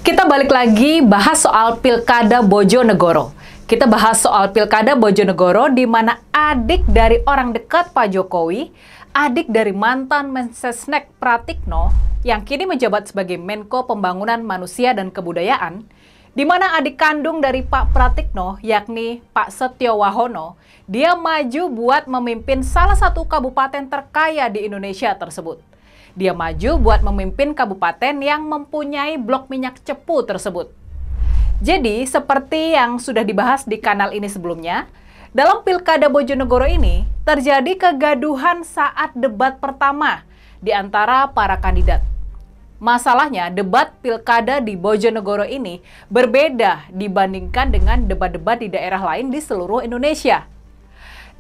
Kita balik lagi bahas soal Pilkada Bojonegoro. Kita bahas soal Pilkada Bojonegoro di mana adik dari orang dekat Pak Jokowi, adik dari mantan Mensesnek Pratikno yang kini menjabat sebagai Menko Pembangunan Manusia dan Kebudayaan, di mana adik kandung dari Pak Pratikno yakni Pak Setio Wahono, dia maju buat memimpin salah satu kabupaten terkaya di Indonesia tersebut. Dia maju buat memimpin kabupaten yang mempunyai blok minyak cepu tersebut. Jadi, seperti yang sudah dibahas di kanal ini sebelumnya, dalam Pilkada Bojonegoro ini terjadi kegaduhan saat debat pertama di antara para kandidat. Masalahnya, debat Pilkada di Bojonegoro ini berbeda dibandingkan dengan debat-debat di daerah lain di seluruh Indonesia.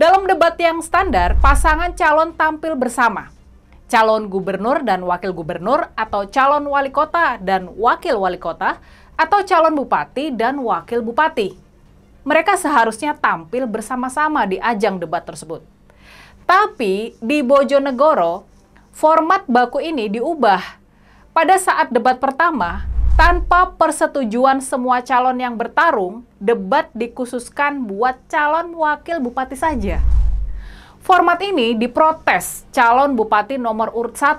Dalam debat yang standar, pasangan calon tampil bersama. Calon gubernur dan wakil gubernur, atau calon wali kota dan wakil wali kota, atau calon bupati dan wakil bupati. Mereka seharusnya tampil bersama-sama di ajang debat tersebut. Tapi di Bojonegoro, format baku ini diubah. Pada saat debat pertama, tanpa persetujuan semua calon yang bertarung, debat dikhususkan buat calon wakil bupati saja. Format ini diprotes calon bupati nomor urut 1,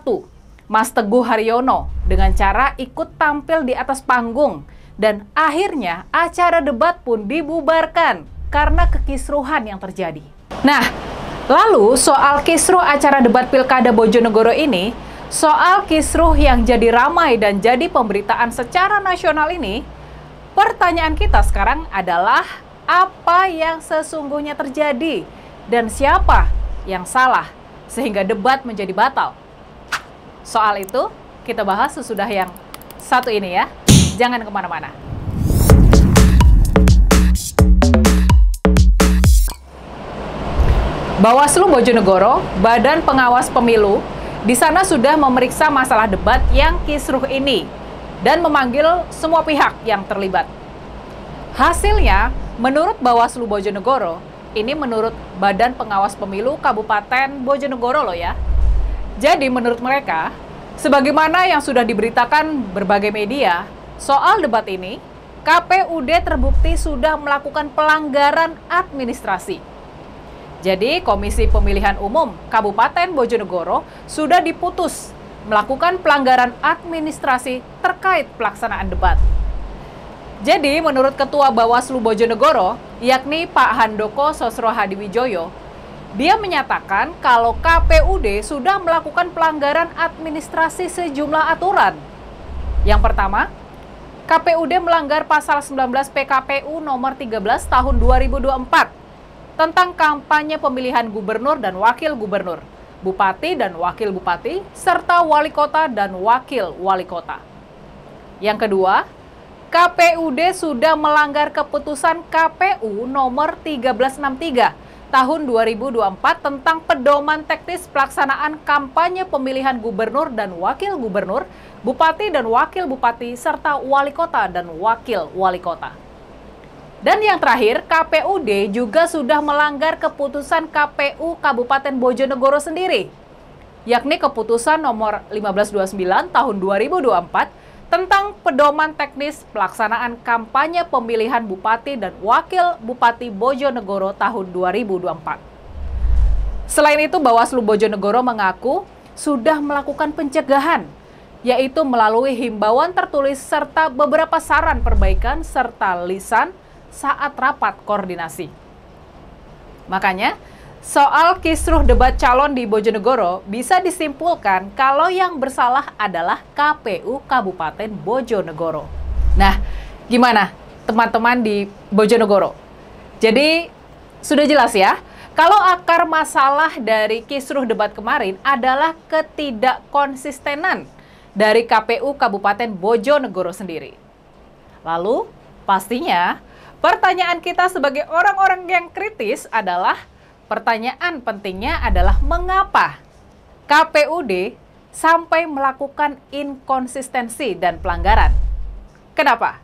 Mas Teguh Haryono, dengan cara ikut tampil di atas panggung. Dan akhirnya acara debat pun dibubarkan karena kekisruhan yang terjadi. Nah, lalu soal kisruh acara debat Pilkada Bojonegoro ini, soal kisruh yang jadi ramai dan jadi pemberitaan secara nasional ini, pertanyaan kita sekarang adalah apa yang sesungguhnya terjadi? Dan siapa yang salah sehingga debat menjadi batal? Soal itu kita bahas sesudah yang satu ini ya. Jangan kemana-mana. Bawaslu Bojonegoro, Badan Pengawas Pemilu, di sana sudah memeriksa masalah debat yang kisruh ini dan memanggil semua pihak yang terlibat. Hasilnya, menurut Bawaslu Bojonegoro, ini menurut Badan Pengawas Pemilu Kabupaten Bojonegoro loh ya. Jadi menurut mereka, sebagaimana yang sudah diberitakan berbagai media, soal debat ini, KPUD terbukti sudah melakukan pelanggaran administrasi. Jadi Komisi Pemilihan Umum Kabupaten Bojonegoro sudah diputus melakukan pelanggaran administrasi terkait pelaksanaan debat. Jadi, menurut Ketua Bawaslu Bojonegoro, yakni Pak Handoko Sosrohadiwijoyo, dia menyatakan kalau KPUD sudah melakukan pelanggaran administrasi sejumlah aturan. Yang pertama, KPUD melanggar pasal 19 PKPU nomor 13 tahun 2024 tentang kampanye pemilihan gubernur dan wakil gubernur, bupati dan wakil bupati, serta wali kota dan wakil wali kota. Yang kedua, KPUD sudah melanggar keputusan KPU nomor 1363 tahun 2024 tentang pedoman teknis pelaksanaan kampanye pemilihan gubernur dan wakil gubernur, bupati dan wakil bupati, serta wali kota dan wakil wali kota. Dan yang terakhir, KPUD juga sudah melanggar keputusan KPU Kabupaten Bojonegoro sendiri, yakni keputusan nomor 1529 tahun 2024 tentang pedoman teknis pelaksanaan kampanye pemilihan bupati dan wakil bupati Bojonegoro tahun 2024. Selain itu, Bawaslu Bojonegoro mengaku sudah melakukan pencegahan, yaitu melalui himbauan tertulis serta beberapa saran perbaikan serta lisan saat rapat koordinasi. Makanya, soal kisruh debat calon di Bojonegoro bisa disimpulkan kalau yang bersalah adalah KPU Kabupaten Bojonegoro. Nah, gimana teman-teman di Bojonegoro? Jadi, sudah jelas ya, kalau akar masalah dari kisruh debat kemarin adalah ketidakkonsistenan dari KPU Kabupaten Bojonegoro sendiri. Lalu, pastinya pertanyaan kita sebagai orang-orang yang kritis adalah pertanyaan pentingnya adalah mengapa KPUD sampai melakukan inkonsistensi dan pelanggaran? Kenapa?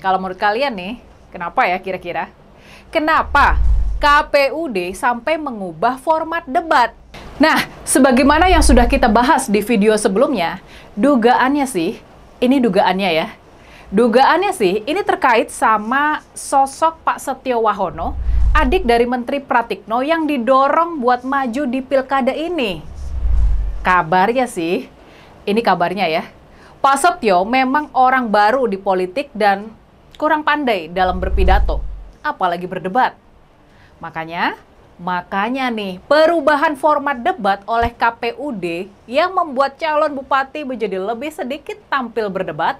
Kalau menurut kalian nih, kenapa ya kira-kira? Kenapa KPUD sampai mengubah format debat? Nah, sebagaimana yang sudah kita bahas di video sebelumnya, dugaannya sih Ini dugaannya ya. Dugaannya sih, ini terkait sama sosok Pak Setio Wahono, adik dari Menteri Pratikno yang didorong buat maju di pilkada ini. Kabarnya sih, ini kabarnya ya, Pak Setio memang orang baru di politik dan kurang pandai dalam berpidato, apalagi berdebat. Makanya nih, perubahan format debat oleh KPUD yang membuat calon bupati menjadi lebih sedikit tampil berdebat.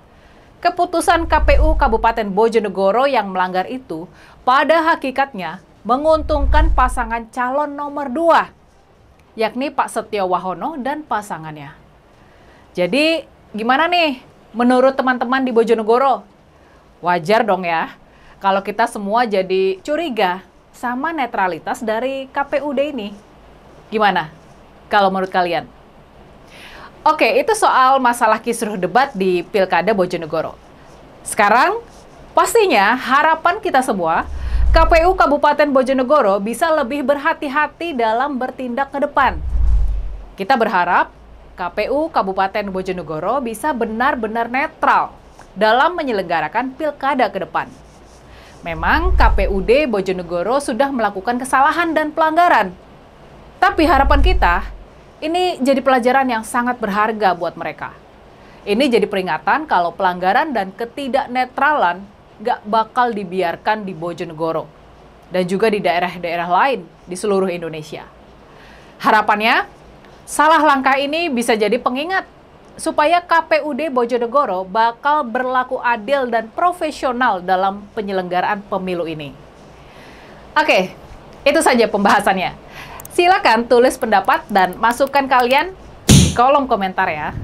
Keputusan KPU Kabupaten Bojonegoro yang melanggar itu pada hakikatnya menguntungkan pasangan calon nomor 2, yakni Pak Setio Wahono dan pasangannya. Jadi gimana nih menurut teman-teman di Bojonegoro? Wajar dong ya kalau kita semua jadi curiga sama netralitas dari KPUD ini. Gimana kalau menurut kalian? Oke, itu soal masalah kisruh debat di Pilkada Bojonegoro. Sekarang, pastinya harapan kita semua, KPU Kabupaten Bojonegoro bisa lebih berhati-hati dalam bertindak ke depan. Kita berharap KPU Kabupaten Bojonegoro bisa benar-benar netral dalam menyelenggarakan pilkada ke depan. Memang KPUD Bojonegoro sudah melakukan kesalahan dan pelanggaran. Tapi harapan kita, ini jadi pelajaran yang sangat berharga buat mereka. Ini jadi peringatan kalau pelanggaran dan ketidaknetralan gak bakal dibiarkan di Bojonegoro dan juga di daerah-daerah lain di seluruh Indonesia. Harapannya, salah langkah ini bisa jadi pengingat supaya KPUD Bojonegoro bakal berlaku adil dan profesional dalam penyelenggaraan pemilu ini. Oke, itu saja pembahasannya. Silakan tulis pendapat dan masukan kalian di kolom komentar ya.